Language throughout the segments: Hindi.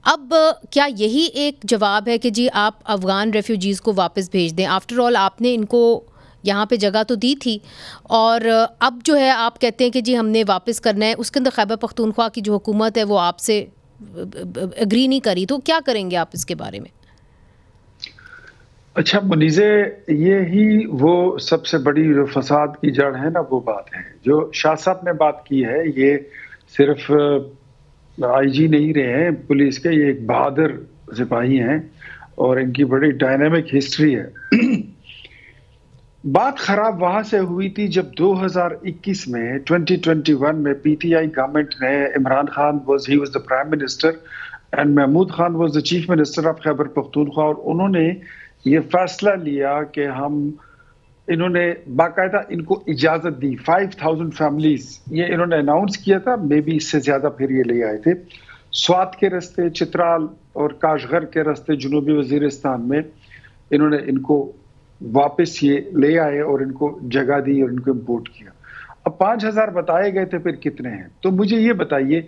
अब क्या यही एक जवाब है कि जी आप अफ़गान रेफ्यूजीज़ को वापस भेज दें? आफ्टर ऑल आपने इनको यहाँ पे जगह तो दी थी, और अब जो है आप कहते हैं कि जी हमने वापस करना है। उसके अंदर खैबर पख्तूनख्वा की जो हुकूमत है वो आपसे एग्री नहीं करी, तो क्या करेंगे आप इसके बारे में? अच्छा मुनीज़े, ये ही वो सबसे बड़ी जो फसाद की जड़ है ना, वो बात है जो शाह साहब ने बात की है। ये सिर्फ आईजी नहीं रहे हैं पुलिस के, ये एक बहादुर सिपाही हैं और इनकी बड़ी डायनामिक हिस्ट्री है। बात खराब वहां से हुई थी जब 2021 में 2021 में पीटीआई गवर्नमेंट ने, Imran Khan he was the prime minister and Mahmood Khan was the chief minister of Khyber Pakhtunkhwa, और उन्होंने ये फैसला लिया कि इन्होंने बाकायदा इनको इजाजत दी 5000 फैमिलीज, ये इन्होंने अनाउंस किया था, मे बी इससे ज्यादा फिर ये ले आए थे। स्वात के रास्ते, चित्राल और काशगर के रास्ते जनूबी वजीरिस्तान में इन्होंने इनको वापस ये ले आए और इनको जगह दी और इनको इम्पोर्ट किया। अब 5000 बताए गए थे, फिर कितने हैं? तो मुझे ये बताइए,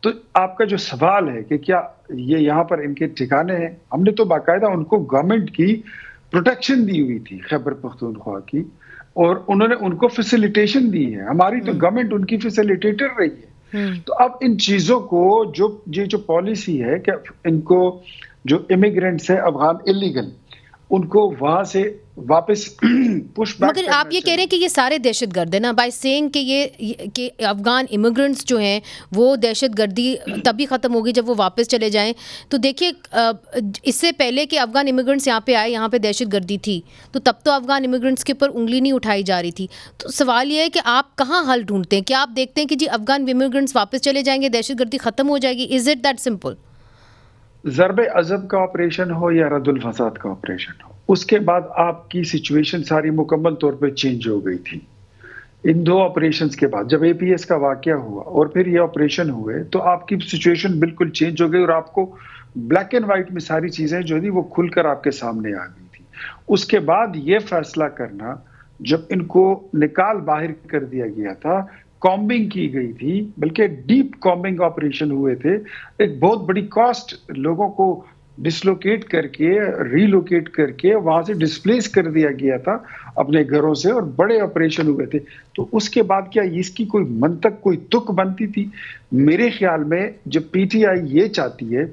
तो आपका जो सवाल है कि क्या ये यहाँ पर इनके ठिकाने हैं, हमने तो बाकायदा उनको गवर्नमेंट की प्रोटेक्शन दी हुई थी खैबर पख्तूनख्वा की, और उन्होंने उनको फैसिलिटेशन दी है। हमारी तो गवर्नमेंट उनकी फैसिलिटेटर रही है। तो अब इन चीजों को जो पॉलिसी है कि इनको जो इमिग्रेंट्स है अफगान इलीगल, उनको वहां से वापस पुश बैक। मगर आप ये कह रहे हैं कि ये सारे दहशतगर्द है ना, बाय सेइंग कि कि अफगान इमिग्रेंट्स जो हैं वो दहशतगर्दी तभी ख़त्म होगी जब वो वापस चले जाएं। तो देखिए, इससे पहले कि अफगान इमिग्रेंट्स यहाँ पे आए, यहाँ पे दहशतगर्दी थी, तो तब तो अफगान इमिग्रेंट्स के ऊपर उंगली नहीं उठाई जा रही थी। तो सवाल ये है कि आप कहाँ हल ढूंढते हैं? क्या आप देखते हैं कि जी अफगान इमिग्रेंट्स वापस चले जाएंगे, दहशतगर्दी ख़त्म हो जाएगी? Is it that simple? Zarbe Azb का ऑपरेशन हो या रद्दुल फसाद का ऑपरेशन हो, उसके बाद आपकी सिचुएशन सारी मुकम्मल तौर पे चेंज हो गई थी। इन दो ऑपरेशंस के बाद जब एपीएस का वाकया हुआ और फिर ये ऑपरेशन हुए, तो आपकी सिचुएशन बिल्कुल चेंज हो गई और आपको ब्लैक एंड व्हाइट में सारी चीजें जो थी वो खुलकर आपके सामने आ गई थी। उसके बाद ये फैसला करना, जब इनको निकाल बाहर कर दिया गया था, कॉम्बिंग की गई थी, बल्कि डीप कॉम्बिंग ऑपरेशन हुए थे, एक बहुत बड़ी कॉस्ट, लोगों को डिसलोकेट करके, रीलोकेट करके वहां से डिस्प्लेस कर दिया गया था अपने घरों से, और बड़े ऑपरेशन हुए थे। तो उसके बाद क्या इसकी कोई मंतक, कोई तुक बनती थी? मेरे ख्याल में जब पीटीआई ये चाहती है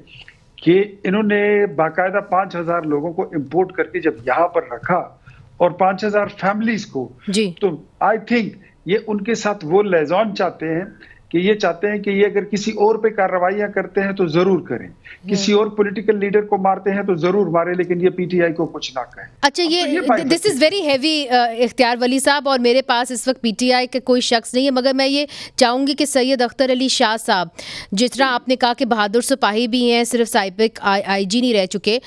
कि इन्होंने बाकायदा 5000 लोगों को इंपोर्ट करके जब यहाँ पर रखा और 5000 फैमिलीज को, तो आई थिंक ये उनके साथ वो लेजॉन चाहते हैं कि ये चाहते हैं कि ये अगर किसी और पे कार्रवाइयां करते हैं तो जरूर करें, किसी और पॉलिटिकल लीडर को मारते हैं तो जरूर मारे, लेकिन ये पीटीआई को कुछ ना कहें। अच्छा, ये दिस इज वेरी हैवी इख्तियार वली साहब, और मेरे पास इस वक्त पीटीआई का कोई शख्स नहीं है, मगर मैं ये चाहूंगी कि सैयद अख्तर अली शाह साहब, जिस तरह आपने कहा कि बहादुर सिपाही भी हैं, सिर्फ साइबिक आईजी नहीं रह चुके,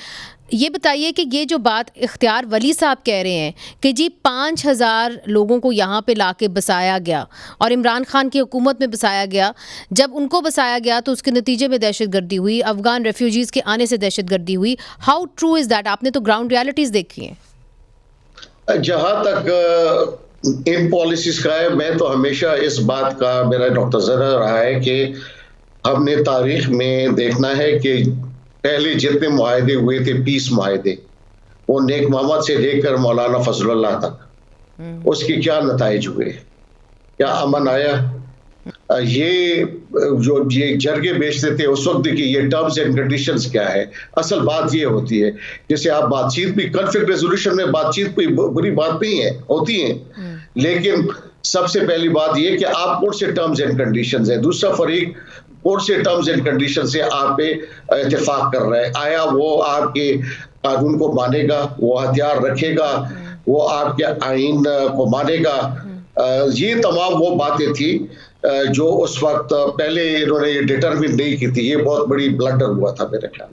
ये बताइए कि ये जो बात इख्तियार वली साहब कह रहे हैं कि जी 5000 लोगों को यहाँ पे लाके बसाया गया और इमरान खान की हुकूमत में बसाया गया, जब उनको बसाया गया तो उसके नतीजे में दहशतगर्दी हुई, अफगान रेफ्यूजीज़ के आने से दहशतगर्दी हुई। How true is that? आपने तो ग्राउंड रियलिटीज़ देखी हैं। जहाँ तक इन पॉलिसीज का है, मैं तो हमेशा इस बात का मेरा नज़र रहा है कि हमने तारीख में देखना है कि पहले जितने मुआहदे हुए थे, पीस मुआहदे, वो नेक मोहम्मद से लेकर मौलाना फजलुल्लाह तक, उसके क्या नताइज हुए, क्या अमन आया? ये जरगे बेचते थे उस वक्त की, ये टर्म्स एंड कंडीशंस क्या है? असल बात ये होती है, जैसे आप बातचीत भी, कॉन्फ्लिक्ट रेजोल्यूशन में बातचीत कोई बुरी बात नहीं है, होती है, लेकिन सबसे पहली बात ये कि आप कौन से टर्म्स एंड कंडीशंस है, दूसरा फरीक कौन से टर्म्स एंड कंडीशन से आप पे इत्तेफाक कर रहे हैं, आया वो आपके कानून को मानेगा, वो हथियार रखेगा, वो आपके आइन को मानेगा? ये तमाम वो बातें थी जो उस वक्त पहले इन्होंने डिटरमिन नहीं की थी। ये बहुत बड़ी ब्लंडर हुआ था मेरे ख्याल।